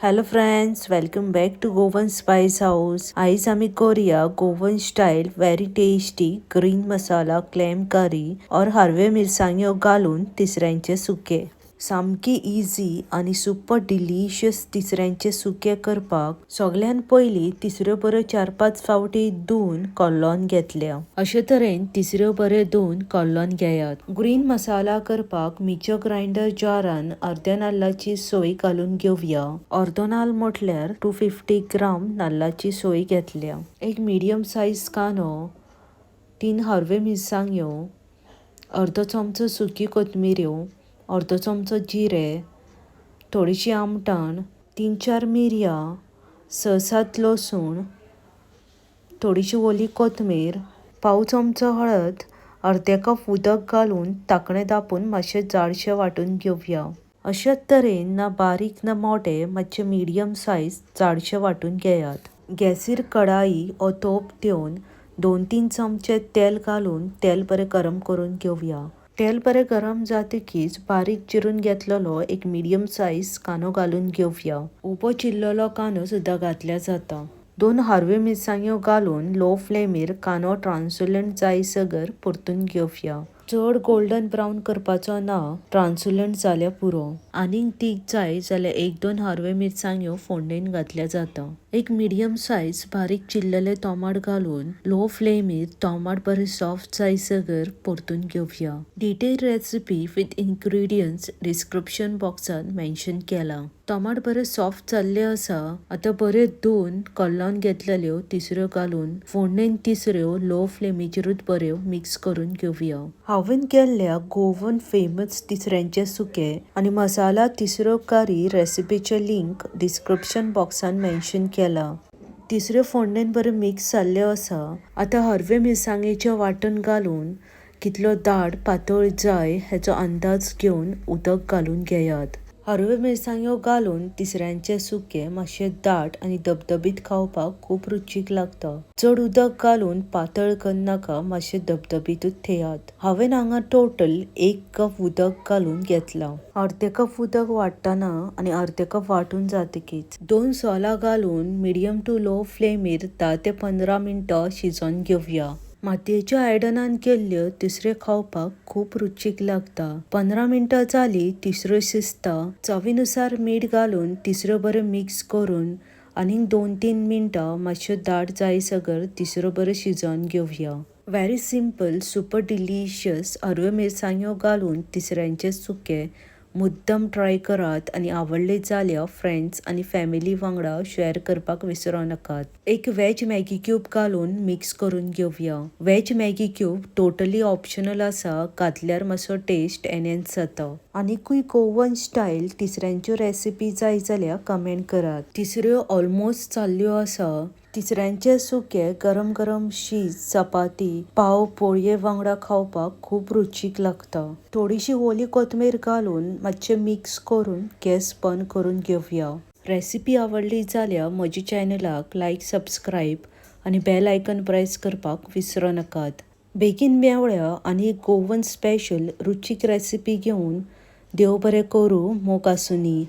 Hello friends, welcome back to Goan spice house. आयज आमी करूया Goan style very tasty green masala clam curry और हरवे मिरसांग्यो घालून तिसऱ्यांचे सुके. सामकी इजी आणि सुपर डिलिशियस तिसऱ्यांचे सुके करपाक सगळ्यान पयली तिसऱ्यो बऱ्यो 4-5 फावटी धुवन कॉल्लोन घेतल्या. अशे तरेन तिसऱ्यो बऱ्यो धुवन कॉल्लोन घेयात. ग्रीन मसाला करपाक मिक्सर ग्राइंडर जारान अर्ध्या नाल्लाची सोय घालून घेवया. अर्धो नाल्ल म्हटल्यार 250 ग्राम नाल्लाची सोय घेतल्या. एक मिडियम साइज कांदो, 3 हरवे मिरसांग्यो, अर्धो चमचो सुकी कोथमिऱ्यो, अर्धो चमचो जिरे, थोडीशी आमटाण, 3-4 मिरयां, 6-7 लसूण, थोडीशी ओली कोथमीर, पाव चमचो हळद, अर्धे कप उदक घालून ताकणे दापून मातशे जाडशे वाटून घेवया. अशेच तरेन ना बारीक ना मोठे मातशे मिडियम साइज जाडशे वाटून घेयात. गॅसीर कढाई ओ तोप ठेवून 2-3 चमचे तेल घालून तेल बरें गरम करून घेवया. तेल बरें गरम जातकीच बारीक चिरून घेतलेलो एक मिडियम साइज कांदो घालून घेवया. उबो चिरलेलो कांदो सुद्दां घातल्या जाता. 2 हरव्यो मिरसांग्यो घालून लो फ्लेमीर कांदो ट्रान्सलंट जायसर परतून घेवया. चड गोल्डन ब्राउन करपाचो ना, ट्रान्सलंट जाल्यार पुरो. आनीक तीख जाय जाल्यार 1-2 हरव्यो मिरसांग्यो फोडणेन घातल्या जाता. एक मिडियम साइज बारीक चिरलेले टोमाट घालून लो फ्लेमीर टोमाट बरें सॉफ्ट जायसर परतून घेवया. Detail recipe with ingredients description बॉक्सान मेन्शन केला. टोमाट बरें सॉफ्ट जाल्ले आसा. आता बरें धुवन कॉल्लोन घेतलेल्यो तिसऱ्यो घालून फोडणेन तिसऱ्यो लो फ्लेमीचेरूच बऱ्यो मिक्स करून घेवया. हांवें केल्ल्या गोवन फेमस तिसऱ्यांचे सुके आणि मसाला तिसऱ्यो करी रेसिपीचे लिंक डिस्क्रिप्शन बॉक्सान मेन्शन केला. तिसऱ्यो फोडणेन बऱ्यो मिक्स जाल्ल्यो आसा. आता हरवे मिरसांगेचे वांटण घालून कितलो दाट पातळ जाय हेचो अंदाज घेवन उदक घालून घेयात. हरव्यो मिरसांग्यो घालून तिसऱ्यांचे सुके मातशे दाट आणि धबधबीत खावपाक खूप रुचीक लागता. चड उदक घालून पातळ करनाका, मातशे धबधबीतूच थेयात. हांवें हांगा टोटल 1 कप उदक घालून घेतला. अर्धे कप उदक वाट्टना आणि अर्धे कप वाटून जातकीच 2 सोलां घालून मिडियम टू लो फ्लेमीर 10 ते 15 मिनटां शिजोवन घेवया. मातयेच्या आयदनान केल्ल्यो तिसऱ्यो खावपाक खूप रुचीक लागता. 15 मिनटां जाली तिसऱ्यो शिजता. चवीनुसार मीठ घालून तिसऱ्यो बऱ्यो मिक्स करून आनीक 2-3 मिनटां मातश्यो दाट जायसर तिसऱ्यो बऱ्यो शिजोवन घेवया. व्हेरी सिंपल सुपर डिलिशियस हरव्यो मिरसांग्यो घालून तिसऱ्यांचे सुके मुद्दम ट्राय करात आणि आवडले जाल्यार फ्रेंड्स आणि फॅमिली वांगडा शेअर करपाक विसरो नाकात. एक वेज मॅगी क्यूब घालून मिक्स करून घेवया. Veg Maggi cube totally optional आसा, घातल्यार मातसो टेस्ट एनहॅन्स जाता. आनीकूय गोवन स्टाईल तिसऱ्यांच्यो रेसिपी जाय जाल्यार कमेंट करात. तिसऱ्यो ऑलमोस्ट जाल्ल्यो आसा. तिसऱ्यांचे सुके गरम गरम शीत, चपाती, पाव पोळये वांगडा खावपाक खूप रुचीक लागता. थोडीशी ओली कोथमीर घालून मातशे मिक्स करून गॅस बंद करून घेवया. रेसिपी आवडली जाल्यार म्हज्या चॅनलाक लायक, सबस्क्राईब आणि बेल आयकन प्रेस करपाक विसरो नाकात. बेगीन मेवळ्या आनी एक गोवन स्पेशल रुचीक रेसिपी घेवन. देव बरें करूं. मोग आसूनी.